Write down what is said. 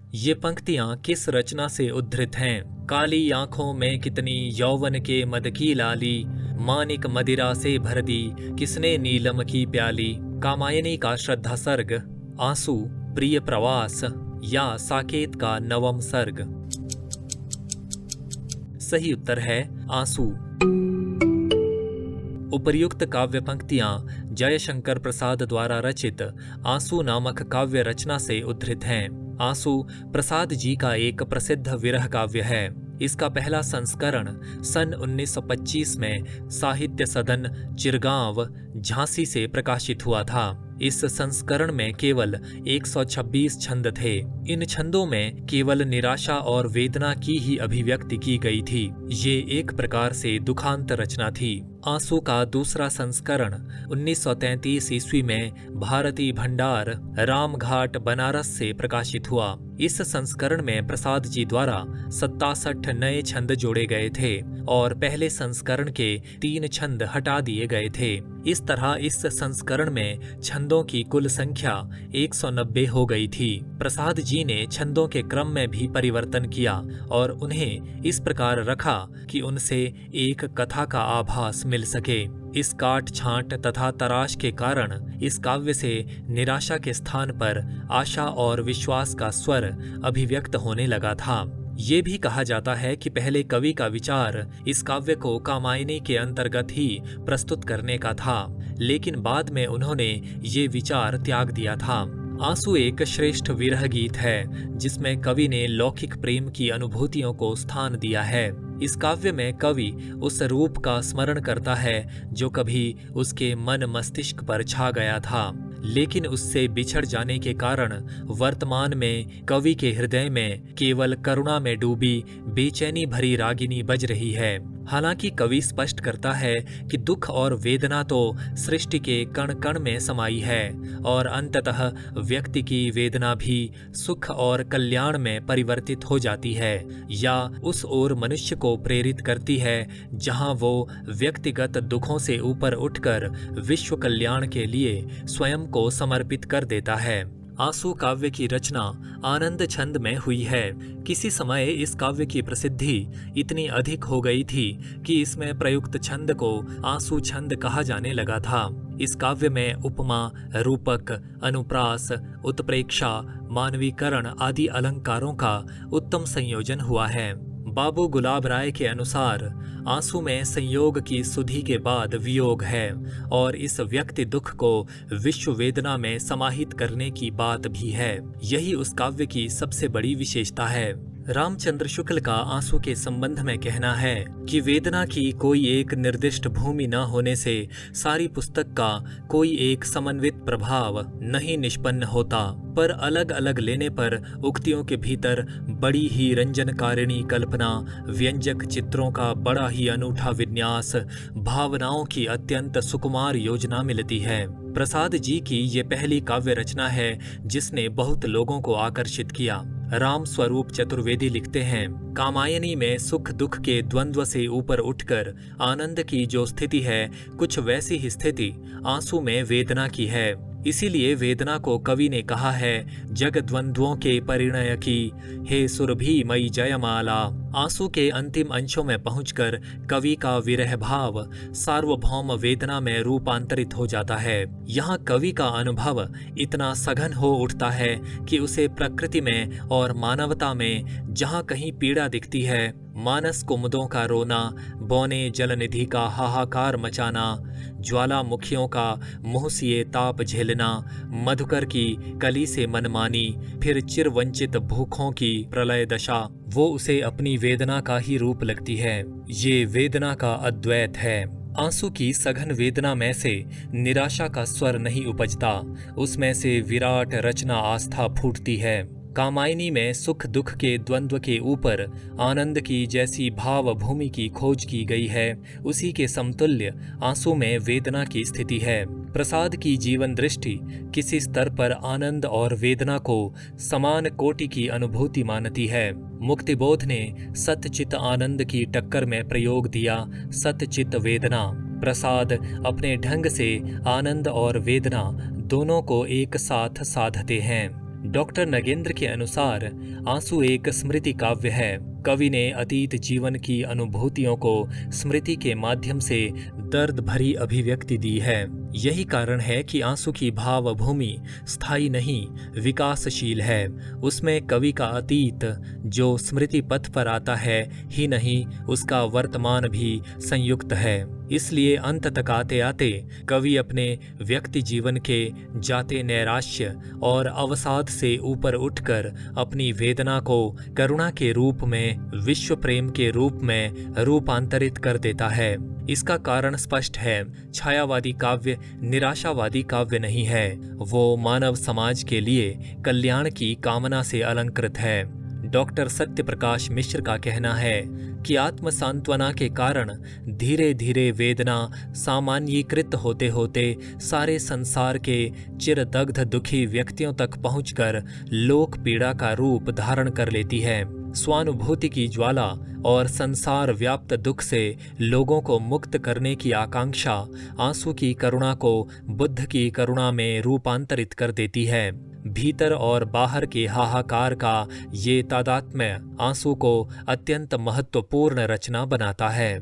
ये पंक्तियां किस रचना से उद्धृत हैं? काली आंखों में कितनी यौवन के मद की लाली, मानिक मदिरा से भर दी किसने नीलम की प्याली। कामायनी का श्रद्धा सर्ग, आंसू, प्रिय प्रवास या साकेत का नवम सर्ग। सही उत्तर है आंसू। उपर्युक्त काव्य पंक्तियां जयशंकर प्रसाद द्वारा रचित आंसू नामक काव्य रचना से उद्धृत हैं। आंसू प्रसाद जी का एक प्रसिद्ध विरह काव्य है। इसका पहला संस्करण सन 1925 में साहित्य सदन, चिरगांव, झांसी से प्रकाशित हुआ था। इस संस्करण में केवल 126 छंद थे। इन छंदों में केवल निराशा और वेदना की ही अभिव्यक्ति की गई थी। ये एक प्रकार से दुखांत रचना थी। आंसू का दूसरा संस्करण 1933 ईस्वी में भारती भंडार, रामघाट, बनारस से प्रकाशित हुआ। इस संस्करण में प्रसाद जी द्वारा 67 नए छंद जोड़े गए थे और पहले संस्करण के 3 छंद हटा दिए गए थे। इस तरह इस संस्करण में छंदों की कुल संख्या 190 हो गई थी। प्रसाद जी ने छंदों के क्रम में भी परिवर्तन किया और उन्हें इस प्रकार रखा कि उनसे एक कथा का आभास मिल सके। इस काट छांट तथा तराश के कारण इस काव्य से निराशा के स्थान पर आशा और विश्वास का स्वर अभिव्यक्त होने लगा था। ये भी कहा जाता है कि पहले कवि का विचार इस काव्य को कामायनी के अंतर्गत ही प्रस्तुत करने का था, लेकिन बाद में उन्होंने ये विचार त्याग दिया था। आंसू एक श्रेष्ठ विरह गीत है जिसमें कवि ने लौकिक प्रेम की अनुभूतियों को स्थान दिया है। इस काव्य में कवि उस रूप का स्मरण करता है जो कभी उसके मन मस्तिष्क पर छा गया था, लेकिन उससे बिछड़ जाने के कारण वर्तमान में कवि के हृदय में केवल करुणा में डूबी बेचैनी भरी रागिनी बज रही है। हालांकि कवि स्पष्ट करता है कि दुख और वेदना तो सृष्टि के कण कण में समाई है और अंततः व्यक्ति की वेदना भी सुख और कल्याण में परिवर्तित हो जाती है या उस ओर मनुष्य को प्रेरित करती है जहां वो व्यक्तिगत दुखों से ऊपर उठकर विश्व कल्याण के लिए स्वयं को समर्पित कर देता है। आंसू काव्य की रचना आनंद छंद में हुई है। किसी समय इस काव्य की प्रसिद्धि इतनी अधिक हो गई थी कि इसमें प्रयुक्त छंद को आंसू छंद कहा जाने लगा था। इस काव्य में उपमा, रूपक, अनुप्रास, उत्प्रेक्षा, मानवीकरण आदि अलंकारों का उत्तम संयोजन हुआ है। बाबू गुलाब राय के अनुसार आंसू में संयोग की सुधि के बाद वियोग है और इस व्यक्ति दुख को विश्व वेदना में समाहित करने की बात भी है। यही उस काव्य की सबसे बड़ी विशेषता है। रामचंद्र शुक्ल का आंसू के संबंध में कहना है कि वेदना की कोई एक निर्दिष्ट भूमि न होने से सारी पुस्तक का कोई एक समन्वित प्रभाव नहीं निष्पन्न होता, पर अलग अलग लेने पर उक्तियों के भीतर बड़ी ही रंजनकारिणी कल्पना, व्यंजक चित्रों का बड़ा ही अनूठा विन्यास, भावनाओं की अत्यंत सुकुमार योजना मिलती है। प्रसाद जी की ये पहली काव्य रचना है जिसने बहुत लोगों को आकर्षित किया। राम स्वरूप चतुर्वेदी लिखते हैं, कामायनी में सुख दुख के द्वंद्व से ऊपर उठकर आनंद की जो स्थिति है, कुछ वैसी ही स्थिति आंसू में वेदना की है। इसीलिए वेदना को कवि ने कहा है जग द्वंद्वों के परिणय की, हे सुरभि मई जयमाला। आंसू के अंतिम अंशों में पहुंचकर कवि का विरह भाव सार्वभौम वेदना में रूपांतरित हो जाता है। यहाँ कवि का अनुभव इतना सघन हो उठता है कि उसे प्रकृति में और मानवता में जहाँ कहीं पीड़ा दिखती है, मानस कुमुदों का रोना, बौने जलनिधि का हाहाकार मचाना, ज्वालामुखियों का मुँह सिए ताप झेलना, मधुकर की कली से मनमानी, फिर चिरवंचित भूखों की प्रलय दशा, वो उसे अपनी वेदना का ही रूप लगती है। ये वेदना का अद्वैत है। आंसू की सघन वेदना में से निराशा का स्वर नहीं उपजता, उसमें से विराट रचना आस्था फूटती है। कामायनी में सुख दुख के द्वंद्व के ऊपर आनंद की जैसी भाव भूमि की खोज की गई है, उसी के समतुल्य आंसू में वेदना की स्थिति है। प्रसाद की जीवन दृष्टि किसी स्तर पर आनंद और वेदना को समान कोटि की अनुभूति मानती है। मुक्तिबोध ने सतचित आनंद की टक्कर में प्रयोग दिया सतचित वेदना। प्रसाद अपने ढंग से आनंद और वेदना दोनों को एक साथ साधते हैं। डॉक्टर नगेंद्र के अनुसार आंसू एक स्मृति काव्य है। कवि ने अतीत जीवन की अनुभूतियों को स्मृति के माध्यम से दर्द भरी अभिव्यक्ति दी है। यही कारण है कि आंसू की भाव भूमि स्थायी नहीं, विकासशील है। उसमें कवि का अतीत जो स्मृति पथ पर आता है ही नहीं, उसका वर्तमान भी संयुक्त है। इसलिए अंत तक आते आते कवि अपने व्यक्ति जीवन के जाते नैराश्य और अवसाद से ऊपर उठकर अपनी वेदना को करुणा के रूप में, विश्व प्रेम के रूप में रूपांतरित कर देता है। इसका कारण स्पष्ट है। छायावादी काव्य निराशावादी काव्य नहीं है, वो मानव समाज के लिए कल्याण की कामना से अलंकृत है। डॉक्टर सत्यप्रकाश मिश्र का कहना है कि आत्म सांत्वना के कारण धीरे धीरे वेदना सामान्यीकृत होते होते सारे संसार के चिरदग्ध दुखी व्यक्तियों तक पहुंचकर लोक पीड़ा का रूप धारण कर लेती है। स्वानुभूति की ज्वाला और संसार व्याप्त दुख से लोगों को मुक्त करने की आकांक्षा आंसू की करुणा को बुद्ध की करुणा में रूपांतरित कर देती है। भीतर और बाहर के हाहाकार का ये तादात्म्य आंसू को अत्यंत महत्वपूर्ण रचना बनाता है।